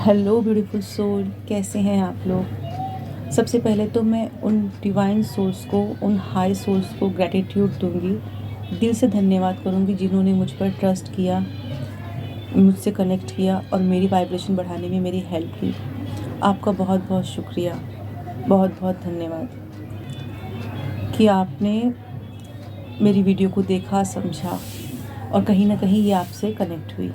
Hello beautiful soul, कैसे हैं आप लोग। सबसे पहले तो मैं उन डिवाइन सोल्स को, उन हाई सोल्स को ग्रैटिट्यूड दूंगी, दिल से धन्यवाद करूंगी जिन्होंने मुझ पर ट्रस्ट किया, मुझसे कनेक्ट किया और मेरी वाइब्रेशन बढ़ाने में मेरी हेल्प की। आपका बहुत बहुत शुक्रिया, बहुत बहुत धन्यवाद कि आपने मेरी वीडियो को देखा, समझा और कहीं ना कहीं ये आपसे कनेक्ट हुई।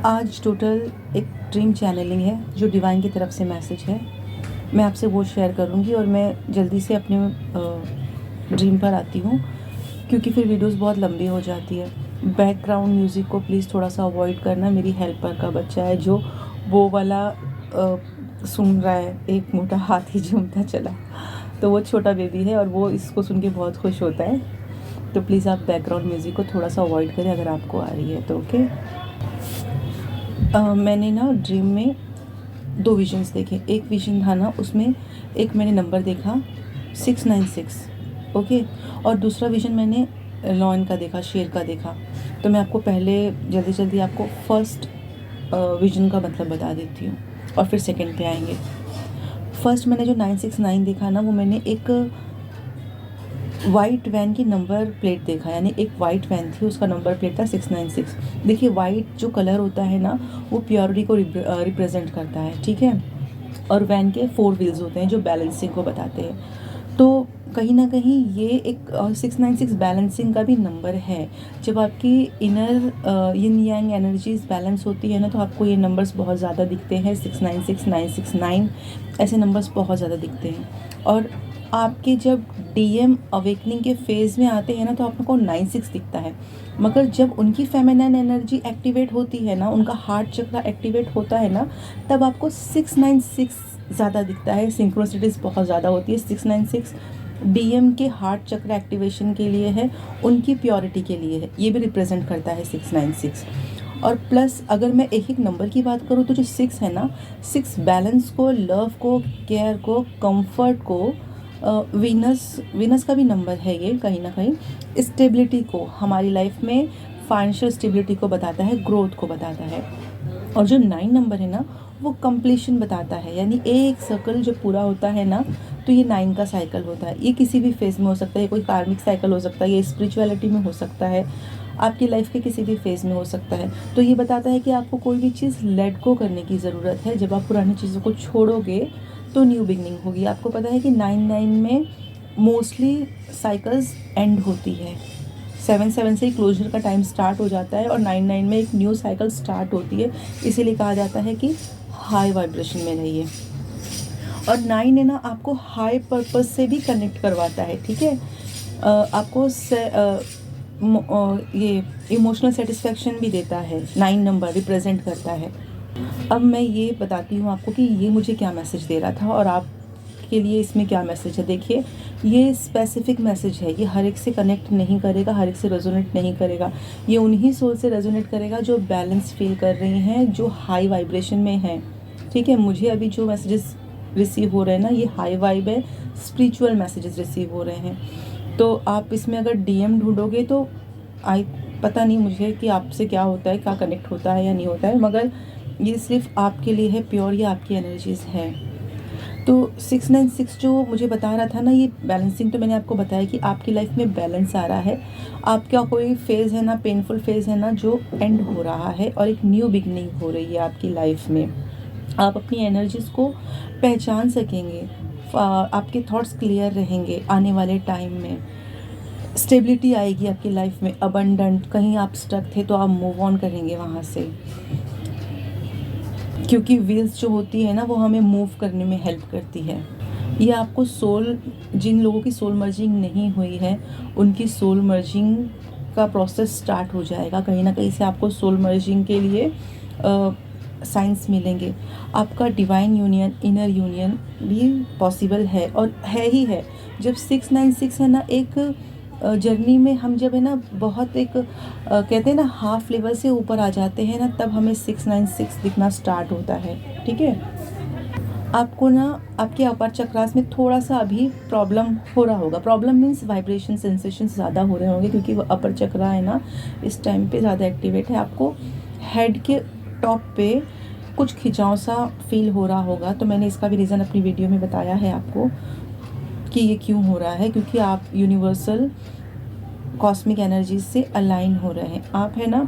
आज टोटल एक ड्रीम चैनलिंग है जो डिवाइन की तरफ से मैसेज है। मैं आपसे वो शेयर करूँगी और मैं जल्दी से अपने ड्रीम पर आती हूँ क्योंकि फिर वीडियोस बहुत लंबी हो जाती है। बैकग्राउंड म्यूज़िक को प्लीज़ थोड़ा सा अवॉइड करना। मेरी हेल्पर का बच्चा है जो वो वाला सुन रहा है, एक मोटा हाथी झूमता चला, तो वो छोटा बेबी है और वो इसको सुन के बहुत खुश होता है। तो प्लीज़ आप बैकग्राउंड म्यूज़िक को थोड़ा सा अवॉइड करें अगर आपको आ रही है तो। ओके। मैंने ना ड्रीम में 2 विजन्स देखे। एक विजन था ना, उसमें एक मैंने नंबर देखा 696, ओके, और दूसरा विजन मैंने लॉयन का देखा, शेर का देखा। तो मैं आपको पहले जल्दी जल्दी आपको फर्स्ट विजन का मतलब बता देती हूँ और फिर सेकंड पे आएंगे। फर्स्ट मैंने जो 969 देखा ना, वो मैंने एक वाइट वैन की नंबर प्लेट देखा, यानी एक वाइट वैन थी, उसका नंबर प्लेट था 696। देखिए, वाइट जो कलर होता है ना, वो प्योरिटी को रिप्रेजेंट करता है, ठीक है। और वैन के 4 व्हील्स होते हैं जो बैलेंसिंग को बताते हैं। तो कहीं ना कहीं ये एक 696 बैलेंसिंग का भी नंबर है। जब आपकी इनर यिन यांग एनर्जीज बैलेंस होती है ना, तो आपको ये नंबर्स बहुत ज़्यादा दिखते हैं। 696, 969 ऐसे नंबर्स बहुत ज़्यादा दिखते हैं। और आपके जब डीएम अवेकनिंग के फेज़ में आते हैं ना, तो आपको 96 दिखता है। मगर जब उनकी फेमिनिन एनर्जी एक्टिवेट होती है ना, उनका हार्ट चक्र एक्टिवेट होता है ना, तब आपको 696 ज़्यादा दिखता है। सिंक्रोसिटीज़ बहुत ज़्यादा होती है। 696 डीएम के हार्ट चक्र एक्टिवेशन के लिए है, उनकी प्योरिटी के लिए है, ये भी रिप्रेजेंट करता है 696। और प्लस अगर मैं एक एक नंबर की बात करूँ तो जो 6 है ना, 6 बैलेंस को, लव को, केयर को, कंफर्ट को, वीनस का भी नंबर है ये, कहीं ना कहीं स्टेबिलिटी को, हमारी लाइफ में फाइनेंशियल स्टेबिलिटी को बताता है, ग्रोथ को बताता है। और जो 9 नंबर है ना, वो कंप्लीशन बताता है, यानी एक सर्कल जब पूरा होता है ना, तो ये 9 का साइकिल होता है। ये किसी भी फेज़ में हो सकता है, कोई कार्मिक साइकिल हो सकता है, ये स्पिरिचुअलिटी में हो सकता है, आपकी लाइफ के किसी भी फेज़ में हो सकता है। तो ये बताता है कि आपको कोई भी चीज़ लेट गो करने की ज़रूरत है। जब आप पुरानी चीज़ों को छोड़ोगे तो न्यू बिगनिंग होगी। आपको पता है कि 9 में मोस्टली साइकिल्स एंड होती है। 7 से ही क्लोजर का टाइम स्टार्ट हो जाता है और 9 में एक न्यू साइकिल स्टार्ट होती है। इसीलिए कहा जाता है कि हाई वाइब्रेशन में रहिए। और 9 है ना, आपको हाई पर्पस से भी कनेक्ट करवाता है, ठीक है। आपको ये इमोशनल सेटिस्फेक्शन भी देता है। 9 नंबर रिप्रेजेंट करता है। अब मैं ये बताती हूँ आपको कि ये मुझे क्या मैसेज दे रहा था और आपके लिए इसमें क्या मैसेज है। देखिए, ये स्पेसिफिक मैसेज है, ये हर एक से कनेक्ट नहीं करेगा, हर एक से रेजोनेट नहीं करेगा। ये उन्हीं सोल से रेजोनेट करेगा जो बैलेंस फील कर रही हैं, जो हाई वाइब्रेशन में हैं, ठीक है। मुझे अभी जो मैसेजेस रिसीव हो रहे हैं ना, ये हाई वाइब है, स्पिरिचुअल मैसेजेस रिसीव हो रहे हैं। तो आप इसमें अगर डीएम ढूंढोगे तो पता नहीं मुझे कि आपसे क्या होता है, क्या कनेक्ट होता है या नहीं होता है, मगर ये सिर्फ आपके लिए है, प्योर ये आपकी एनर्जीज़ है। तो 696 जो मुझे बता रहा था ना, ये बैलेंसिंग, तो मैंने आपको बताया कि आपकी लाइफ में बैलेंस आ रहा है। आपका कोई फेज़ है ना, पेनफुल फेज़ है ना, जो एंड हो रहा है और एक न्यू बिगनिंग हो रही है आपकी लाइफ में। आप अपनी एनर्जीज़ को पहचान सकेंगे, आपके थॉट्स क्लियर रहेंगे। आने वाले टाइम में स्टेबिलिटी आएगी आपकी लाइफ में, अबंडेंट। कहीं आप स्टक थे तो आप मूव ऑन करेंगे वहाँ से, क्योंकि व्हील्स जो होती है ना, वो हमें मूव करने में हेल्प करती है। ये आपको सोल, जिन लोगों की सोल मर्जिंग नहीं हुई है, उनकी सोल मर्जिंग का प्रोसेस स्टार्ट हो जाएगा। कहीं ना कहीं से आपको सोल मर्जिंग के लिए साइंस मिलेंगे। आपका डिवाइन यूनियन, इनर यूनियन भी पॉसिबल है और है ही है। जब 696 है ना, एक जर्नी में हम जब है ना, बहुत एक कहते हैं ना, हाफ लेवल से ऊपर आ जाते हैं ना, तब हमें 696 दिखना स्टार्ट होता है, ठीक है। आपको ना आपके अपर चक्रास में थोड़ा सा अभी प्रॉब्लम हो रहा होगा। प्रॉब्लम मीन्स वाइब्रेशन सेंसेशन ज़्यादा हो रहे होंगे, क्योंकि वो अपर चक्रा है ना, इस टाइम पे ज़्यादा एक्टिवेट है। आपको हेड के टॉप पे कुछ खिंचाव सा फील हो रहा होगा, तो मैंने इसका भी रीज़न अपनी वीडियो में बताया है आपको कि ये क्यों हो रहा है, क्योंकि आप यूनिवर्सल कॉस्मिक एनर्जी से अलाइन हो रहे हैं। आप है ना,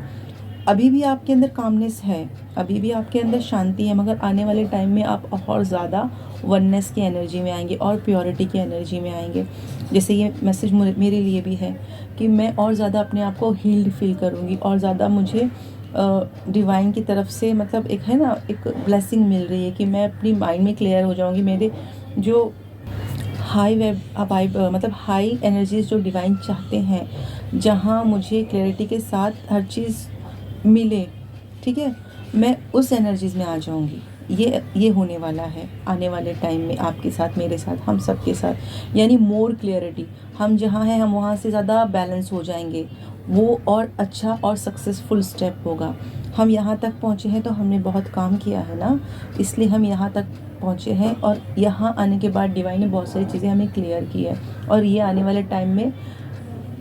अभी भी आपके अंदर कामनेस है, अभी भी आपके अंदर शांति है, मगर आने वाले टाइम में आप और ज़्यादा वननेस की एनर्जी में आएंगे और प्योरिटी की एनर्जी में आएंगे। जैसे ये मैसेज मेरे लिए भी है कि मैं और ज़्यादा अपने आप को हील्ड फील करूँगी, और ज़्यादा मुझे डिवाइन की तरफ से मतलब एक है ना, एक ब्लेसिंग मिल रही है कि मैं अपनी माइंड में क्लियर हो जाऊँगी। मेरे जो हाई वाइब मतलब हाई एनर्जीज जो डिवाइन चाहते हैं, जहाँ मुझे क्लैरिटी के साथ हर चीज़ मिले, ठीक है, मैं उस एनर्जीज में आ जाऊंगी। ये होने वाला है आने वाले टाइम में आपके साथ, मेरे साथ, हम सब के साथ। यानी मोर क्लियरिटी, हम जहाँ हैं हम वहाँ से ज़्यादा बैलेंस हो जाएंगे। वो और अच्छा और सक्सेसफुल स्टेप होगा। हम यहाँ तक पहुँचे हैं तो हमने बहुत काम किया है ना, इसलिए हम यहाँ तक पहुँचे हैं, और यहाँ आने के बाद डिवाइन ने बहुत सारी चीज़ें हमें क्लियर की है, और ये आने वाले टाइम में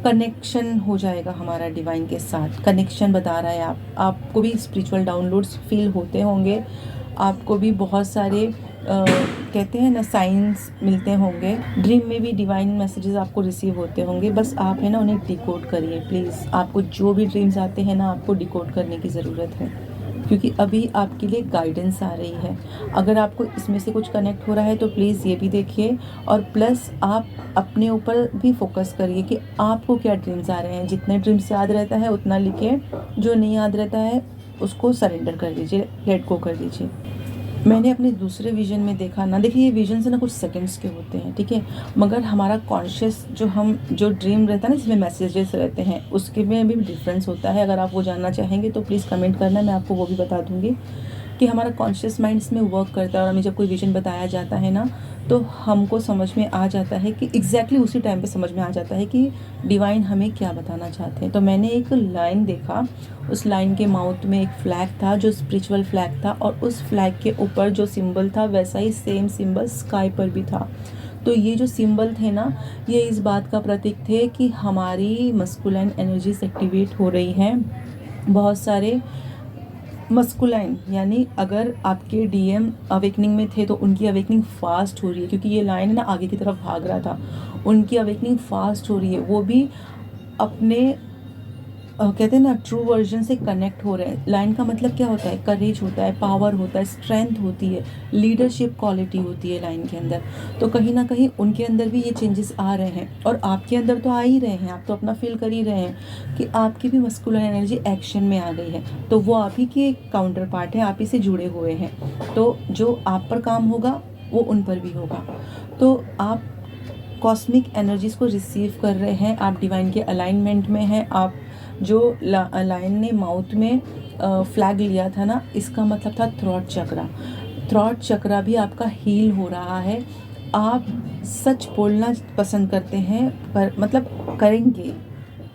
कनेक्शन हो जाएगा हमारा डिवाइन के साथ। कनेक्शन बता रहा है आपको भी स्पिरिचुअल डाउनलोड्स फील होते होंगे, आपको भी बहुत सारे कहते हैं ना साइंस मिलते होंगे, ड्रीम में भी डिवाइन मैसेजेस आपको रिसीव होते होंगे। बस आप है ना उन्हें डिकोड करिए प्लीज़। आपको जो भी ड्रीम्स आते हैं ना, आपको डिकोड करने की ज़रूरत है, क्योंकि अभी आपके लिए गाइडेंस आ रही है। अगर आपको इसमें से कुछ कनेक्ट हो रहा है तो प्लीज़ ये भी देखिए, और प्लस आप अपने ऊपर भी फोकस करिए कि आपको क्या ड्रीम्स आ रहे हैं। जितने ड्रीम्स याद रहता है उतना लिखिए, जो नहीं याद रहता है उसको सरेंडर कर दीजिए, लेट गो कर दीजिए। मैंने अपने दूसरे विजन में देखा ना, देखिए ये विजन से ना कुछ सेकंड्स के होते हैं, ठीक है, मगर हमारा कॉन्शियस जो ड्रीम रहता है ना, जिसमें मैसेजेस रहते हैं, उसके में भी डिफरेंस होता है। अगर आप वो जानना चाहेंगे तो प्लीज़ कमेंट करना, मैं आपको वो भी बता दूंगी कि हमारा कॉन्शियस माइंड इसमें वर्क करता है। और हमें जब कोई विजन बताया जाता है ना, तो हमको समझ में आ जाता है कि एग्जैक्टली उसी टाइम पे समझ में आ जाता है कि डिवाइन हमें क्या बताना चाहते हैं। तो मैंने एक लाइन देखा, उस लाइन के माउथ में एक फ्लैग था जो स्पिरिचुअल फ्लैग था, और उस फ्लैग के ऊपर जो सिंबल था वैसा ही सेम सिंबल स्काई पर भी था। तो ये जो सिंबल थे ना, ये इस बात का प्रतीक थे कि हमारी मस्कुलाइन एनर्जीज एक्टिवेट हो रही हैं। बहुत सारे मस्कुलाइन, यानी अगर आपके डीएम अवेकनिंग में थे तो उनकी अवेकनिंग फास्ट हो रही है, क्योंकि ये लाइन ना आगे की तरफ भाग रहा था, उनकी अवेकनिंग फास्ट हो रही है। वो भी अपने कहते हैं ना ट्रू वर्जन से कनेक्ट हो रहे हैं। लाइन का मतलब क्या होता है? करेज होता है, पावर होता है, स्ट्रेंथ होती है, लीडरशिप क्वालिटी होती है लाइन के अंदर। तो कहीं ना कहीं उनके अंदर भी ये चेंजेस आ रहे हैं, और आपके अंदर तो आ ही रहे हैं। आप तो अपना फील कर ही रहे हैं कि आपकी भी मस्कुलर एनर्जी एक्शन में आ गई है। तो वो आप ही की एक काउंटर पार्ट है, आप ही से जुड़े हुए हैं। तो जो आप पर काम होगा वो उन पर भी होगा। तो आप कॉस्मिक एनर्जीज को रिसीव कर रहे हैं, आप डिवाइन के अलाइनमेंट में हैं। आप जो लाइन ने माउथ में फ्लैग लिया था ना, इसका मतलब था थ्रॉट चक्रा। थ्रॉट चक्रा भी आपका हील हो रहा है। आप सच बोलना पसंद करते हैं, पर मतलब करेंगे,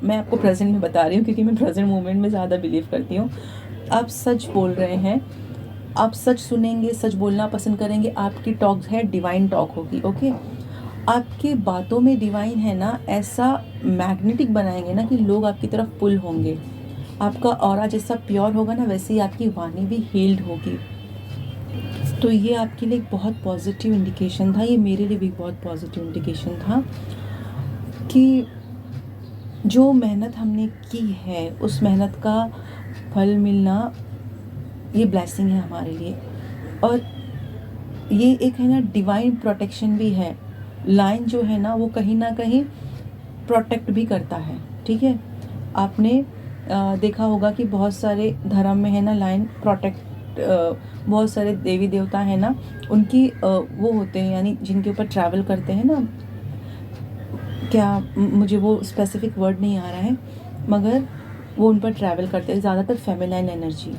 मैं आपको प्रेजेंट में बता रही हूँ क्योंकि मैं प्रेजेंट मोमेंट में ज़्यादा बिलीव करती हूँ। आप सच बोल रहे हैं, आप सच सुनेंगे, सच बोलना पसंद करेंगे। आपकी टॉक है डिवाइन टॉक होगी, ओके। आपकी बातों में डिवाइन है ना, ऐसा मैग्नेटिक बनाएंगे ना कि लोग आपकी तरफ पुल होंगे। आपका ऑरा जैसा प्योर होगा ना, वैसे ही आपकी वाणी भी हील्ड होगी। तो ये आपके लिए एक बहुत पॉजिटिव इंडिकेशन था, ये मेरे लिए भी बहुत पॉजिटिव इंडिकेशन था कि जो मेहनत हमने की है उस मेहनत का फल मिलना, ये ब्लेसिंग है हमारे लिए। और ये एक है ना डिवाइन प्रोटेक्शन भी है। लाइन जो है ना वो कहीं ना कहीं प्रोटेक्ट भी करता है, ठीक है। आपने देखा होगा कि बहुत सारे धर्म में है ना लाइन प्रोटेक्ट, बहुत सारे देवी देवता है ना, उनकी वो होते हैं, यानी जिनके ऊपर ट्रैवल करते हैं ना, क्या मुझे वो स्पेसिफिक वर्ड नहीं आ रहा है, मगर वो उन पर ट्रैवल करते हैं, ज़्यादातर फेमिनाइन एनर्जी,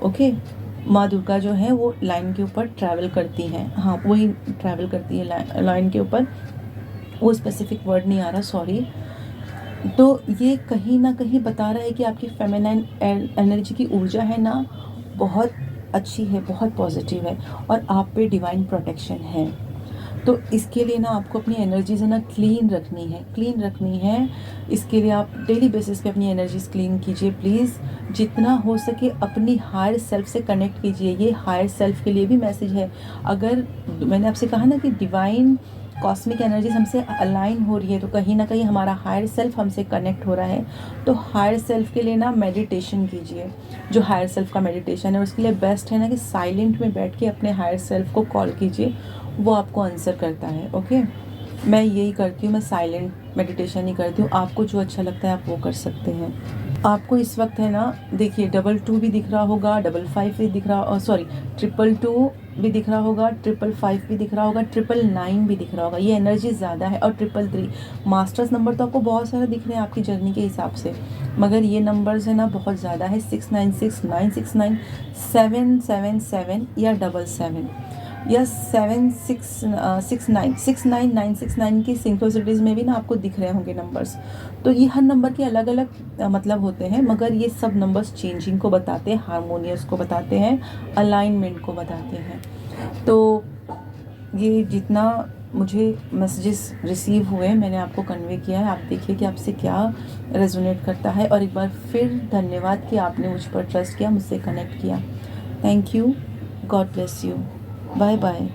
ओके। माँ दुर्गा जो है वो लाइन के ऊपर ट्रैवल करती हैं, हाँ वही ट्रैवल करती है लाइन के ऊपर, वो स्पेसिफिक वर्ड नहीं आ रहा, सॉरी। तो ये कहीं ना कहीं बता रहा है कि आपकी फेमिनाइन एनर्जी की ऊर्जा है ना, बहुत अच्छी है, बहुत पॉजिटिव है, और आप पे डिवाइन प्रोटेक्शन है। तो इसके लिए ना आपको अपनी एनर्जीज है ना क्लीन रखनी है। इसके लिए आप डेली बेसिस पे अपनी एनर्जीज क्लीन कीजिए प्लीज़। जितना हो सके अपनी हायर सेल्फ से कनेक्ट कीजिए। ये हायर सेल्फ के लिए भी मैसेज है। अगर मैंने आपसे कहा ना कि डिवाइन कॉस्मिक एनर्जीज हमसे अलाइन हो रही है, तो कहीं ना कहीं हमारा हायर सेल्फ हमसे कनेक्ट हो रहा है। तो हायर सेल्फ के लिए ना मेडिटेशन कीजिए। जो हायर सेल्फ का मेडिटेशन है उसके लिए बेस्ट है ना कि साइलेंट में बैठ के अपने हायर सेल्फ को कॉल कीजिए, वो आपको आंसर करता है। ओके, मैं यही करती हूँ, मैं साइलेंट मेडिटेशन ही करती हूँ। आपको जो अच्छा लगता है आप वो कर सकते हैं। आपको इस वक्त है ना, देखिए 22 भी दिख रहा होगा, 55 भी दिख रहा, सॉरी 222 भी दिख रहा होगा, 555 भी दिख रहा होगा, 999 भी दिख रहा होगा। ये एनर्जी ज़्यादा है। और 333 मास्टर्स नंबर तो आपको बहुत सारे दिख रहे हैं आपकी जर्नी के हिसाब से, मगर ये नंबर्स है ना बहुत ज़्यादा है। 696, 969, 777 या 77 या 699 की सिंक्रोसिटीज़ में भी ना आपको दिख रहे होंगे नंबर्स। तो ये हर नंबर के अलग अलग मतलब होते हैं, मगर ये सब नंबर्स चेंजिंग को बताते हैं, हारमोनियस को बताते हैं, अलाइनमेंट को बताते हैं। तो ये जितना मुझे मैसेजेस रिसीव हुए मैंने आपको कन्वे किया है। आप देखिए कि आपसे क्या रेजोनेट करता है। और एक बार फिर धन्यवाद कि आपने मुझ पर ट्रस्ट किया, मुझसे कनेक्ट किया। Thank you, God bless you, bye bye.